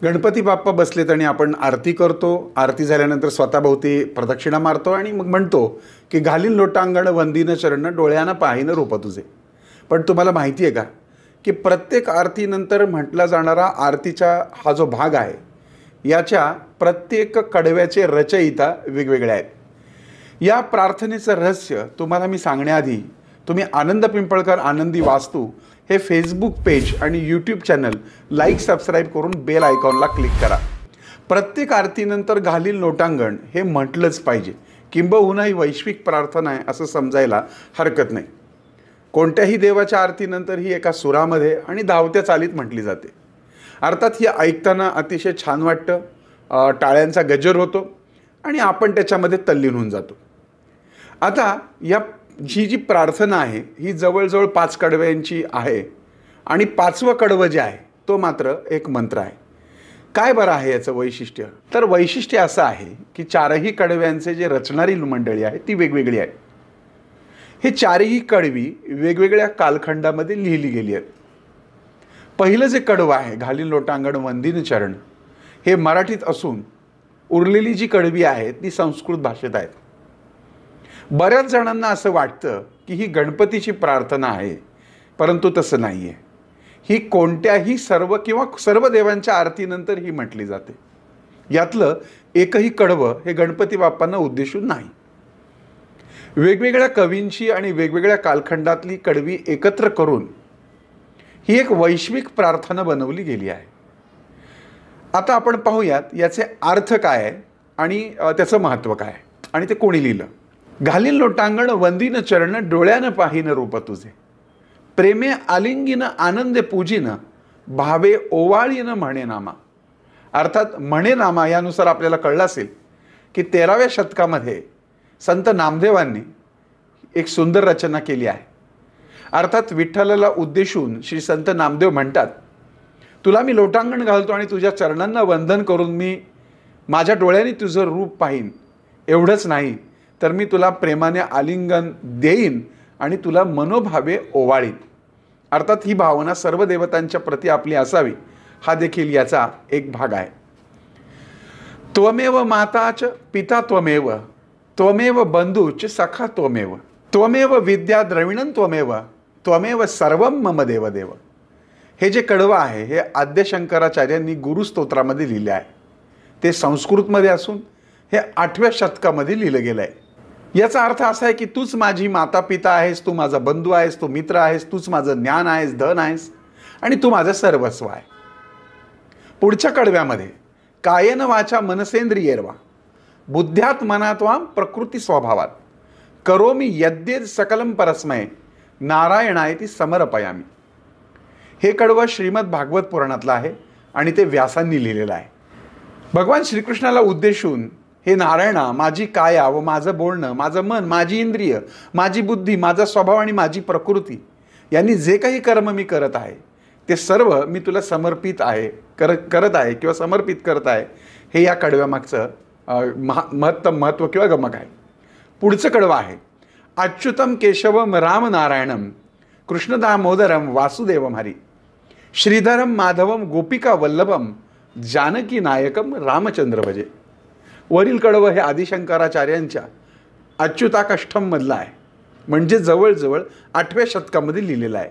गणपती बाप्पा बसलेत आणि आपण आरती करतो. आरती झाल्यानंतर स्वतःभोवती प्रदक्षिणा मारतो आणि मग म्हणतो की घालीन लोटांगण वंदीन चरण डोळ्यानं पाहिन रूप तुझे. पण तुम्हाला माहिती आहे का की प्रत्येक आरतीनंतर म्हटला जाणारा आरतीचा हा जो भाग आहे याच्या प्रत्येक कडव्याचे रचयिता वेगवेगळे आहेत. या प्रार्थनेचं रहस्य तुम्हाला मी सांगण्याआधी तुम्ही आनंद पिंपळकर आनंदी वास्तू हे फेसबुक पेज आणि यूट्यूब चॅनल लाईक सबस्क्राईब करून बेल आयकॉनला क्लिक करा. प्रत्येक आरतीनंतर घालील लोटांगण हे म्हटलंच पाहिजे, किंबहुना ही वैश्विक प्रार्थना आहे असं समजायला हरकत नाही. कोणत्याही देवाच्या आरतीनंतर ही एका सुरामध्ये आणि धावत्या चालीत म्हटली जाते. अर्थात ही ऐकताना अतिशय छान वाटतं, टाळ्यांचा गजर होतो आणि आपण त्याच्यामध्ये तल्लीन होऊन जातो. आता ही जी प्रार्थना आहे ही जवळजवळ 5 कडव्यांची आहे आणि 5वं कडवं जे आहे तो मात्र एक मंत्र आहे. काय बरं आहे याचं वैशिष्ट्य? तर वैशिष्ट्य असं आहे की 4ही कडव्यांचे जे रचणारी मंडळी आहे ती वेगवेगळी आहे. हे 4ही कडवी वेगवेगळ्या कालखंडामध्ये लिहिली गेली आहेत. पहिलं जे कडवं आहे घालीन लोटांगण वंदीन चरण हे मराठीत असून उरलेली जी कडवी आहे ती संस्कृत भाषेत आहेत. बऱ्याच जणांना असं वाटतं की ही गणपतीची प्रार्थना आहे, परंतु तसं नाही आहे. ही कोणत्याही सर्व देवांच्या आरतीनंतर ही म्हटली जाते. यातलं एकही कडवं हे गणपती बाप्पांना उद्देशून नाही. वेगवेगळ्या कवींची आणि वेगवेगळ्या कालखंडातली कडवी एकत्र करून ही एक वैश्विक प्रार्थना बनवली गेली आहे. आता आपण पाहूयात याचे अर्थ काय आहे आणि त्याचं महत्त्व काय आहे आणि ते कोणी लिहिलं. घालीन लोटांगण वंदीन चरण डोळ्यानं पाहिन रूप तुझे, प्रेमे आलिंगीन आनंदे पूजिन भावे ओवाळीन म्हणे नामा. अर्थात म्हणे नामा यानुसार आपल्याला कळलं असेल की 13व्या शतकामध्ये संत नामदेवांनी एक सुंदर रचना केली आहे. अर्थात विठ्ठलाला उद्देशून श्री संत नामदेव म्हणतात, तुला मी लोटांगण घालतो आणि तुझ्या चरणांना वंदन करून मी माझ्या डोळ्यांनी तुझं रूप पाहीन. एवढंच नाही तर मी तुला प्रेमाने आलिंगन देईन आणि तुला मनोभावे ओवाळीन. अर्थात ही भावना सर्व देवतांच्या प्रती आपली असावी हा देखील याचा एक भाग आहे. त्वमेव माताच पिता त्वमेव, त्वमेव बंधूच सखा त्वमेव, त्वमेव विद्या द्रविणं त्वमेव, त्वमेव सर्वं मम देवदेव. हे जे कडवं आहे हे आद्य शंकराचार्यांनी गुरुस्तोत्रामध्ये लिहिले आहे. ते संस्कृतमध्ये असून हे 8व्या शतकामध्ये लिहिलं गेलं आहे. याचा अर्थ असा आहे की तूच माझी माता पिता आहेस, तू माझा बंधू आहेस, तू मित्र आहेस, तूच माझं ज्ञान आहेस, धन आहेस आणि तू माझं सर्वस्व आहे. पुढच्या कडव्यामध्ये कायेन वाचा मनसेंद्रियेर्वा बुद्ध्यात मनात्वाम प्रकृती स्वभावात करोमी यद्येद सकलम परस्मय नारायणायती समर्पयामी. हे कडवं श्रीमद भागवत पुराणातलं आहे आणि ते व्यासांनी लिहिलेलं आहे. भगवान श्रीकृष्णाला उद्देशून, हे नारायणा, माझी काया व माझं बोलणं, माझं मन, माझी इंद्रिय, माझी बुद्धी, माझा स्वभाव आणि माझी प्रकृती यांनी जे काही कर्म मी करत आहे ते सर्व मी तुला समर्पित आहे करत आहे किंवा समर्पित करत आहे. हे या कडव्यामागचं महत्त्व किंवा गमक आहे. पुढचं कडवं आहे अच्युतम केशवम राम नारायणम कृष्ण दामोदरम वासुदेवम हरी श्रीधरम माधवम गोपिका वल्लभम जानकी नायकम रामचंद्र भजे. वरील कडवं हे आदिशंकराचार्यांच्या अच्युताकष्टम मधलं आहे, म्हणजे जवळजवळ 8व्या शतकामध्ये लिहिलेलं आहे.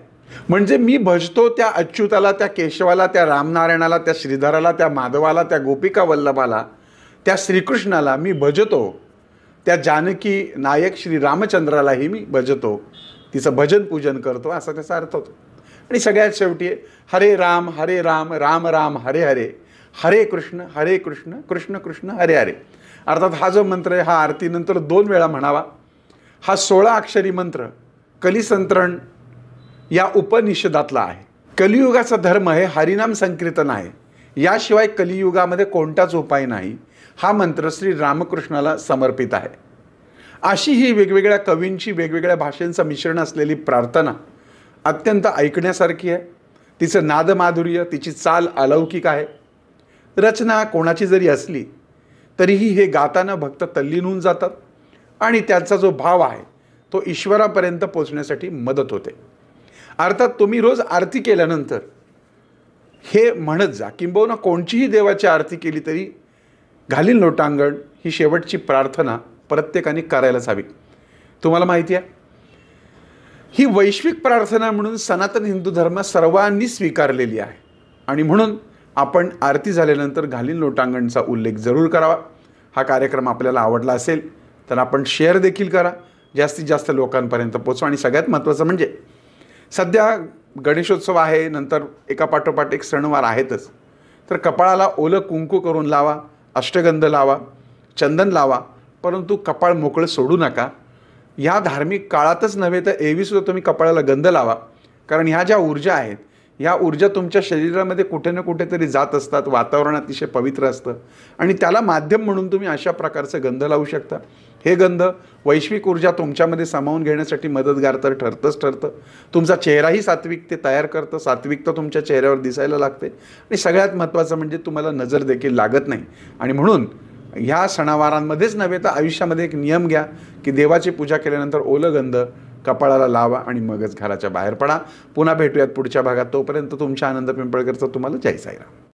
म्हणजे मी भजतो त्या अच्युताला, त्या केशवाला, त्या रामनारायणाला, त्या श्रीधराला, त्या माधवाला, त्या गोपिका वल्लभाला, त्या श्रीकृष्णाला मी भजतो, त्या जानकी नायक श्री रामचंद्रालाही मी भजतो, तिचं भजन पूजन करतो असा त्याचा अर्थ होतो. आणि सगळ्यात शेवटी हरे राम राम राम हरे हरे, हरे कृष्ण कृष्ण कृष्ण हरे हरे. अर्थात हा जो मंत्र आहे हा आरतीनंतर 2 वेळा म्हणावा. हा 16 अक्षरी मंत्र कलिसंतरण या उपनिषदातला आहे. कलियुगाचा धर्म हे हरिनाम संकीर्तन आहे. याशिवाय कलियुगामध्ये कोणताच उपाय नाही. हा मंत्र श्री रामकृष्णाला समर्पित आहे. अशी ही वेगवेगळ्या कवींची वेगवेगळ्या भाषांचं मिश्रण असलेली प्रार्थना अत्यंत ऐकण्यासारखी आहे. तिचं नादमाधुर्य, तिची चाल अलौकिक आहे. रचना कोणाची जरी असली तरीही हे गाताना भक्त तल्लीन होऊन जातात आणि त्यांचा जो भाव आहे तो ईश्वरापर्यंत पोचण्यासाठी मदत होते. अर्थात तुम्ही रोज आरती केल्यानंतर हे म्हणत जा. किंबहुना कोणचीही देवाची आरती केली तरी घालीन लोटांगण ही शेवटची प्रार्थना प्रत्येकाने करायलाच हवी. तुम्हाला माहिती आहे, ही वैश्विक प्रार्थना म्हणून सनातन हिंदू धर्म सर्वांनी स्वीकारलेली आहे. आणि म्हणून आपण आरती झाल्यानंतर घालीन लोटांगणचा उल्लेख जरूर करावा. हा कार्यक्रम आपल्याला आवडला असेल तर आपण शेअर देखील करा, जास्तीत जास्त लोकांपर्यंत पोचवा. आणि सगळ्यात महत्त्वाचं म्हणजे सध्या गणेशोत्सव आहे, नंतर एकापाठोपाठ एक सणवार आहेतच, तर कपाळाला ओलं कुंकू करून लावा, अष्टगंध लावा, चंदन लावा, परंतु कपाळ मोकळं सोडू नका. ह्या धार्मिक काळातच नव्हे तर एरवीसुद्धा तुम्ही कपाळाला गंध लावा. कारण ह्या ज्या ऊर्जा आहेत, ह्या ऊर्जा तुमच्या शरीरामध्ये कुठे ना कुठेतरी जात असतात. वातावरण अतिशय पवित्र असतं आणि त्याला माध्यम म्हणून तुम्ही अशा प्रकारचे गंध लावू शकता. हे गंध वैश्विक ऊर्जा तुमच्यामध्ये सामावून घेण्यासाठी मदतगार तर ठरतं. तुमचा चेहराही सात्विकते तयार करतं, सात्विकता तुमच्या चेहऱ्यावर दिसायला लागते. आणि सगळ्यात महत्त्वाचं म्हणजे तुम्हाला नजर देखील लागत नाही. आणि म्हणून ह्या सणावारांमध्येच नव्हे तर आयुष्यामध्ये एक नियम घ्या की देवाची पूजा केल्यानंतर ओलं गंध कपाळाला लावा आणि मगच घराच्या बाहेर पडा. पुन्हा भेटूयात पुढच्या भागात. तोपर्यंत तुमच्या आनंद पिंपळकरचा तुम्हाला जय साईराम.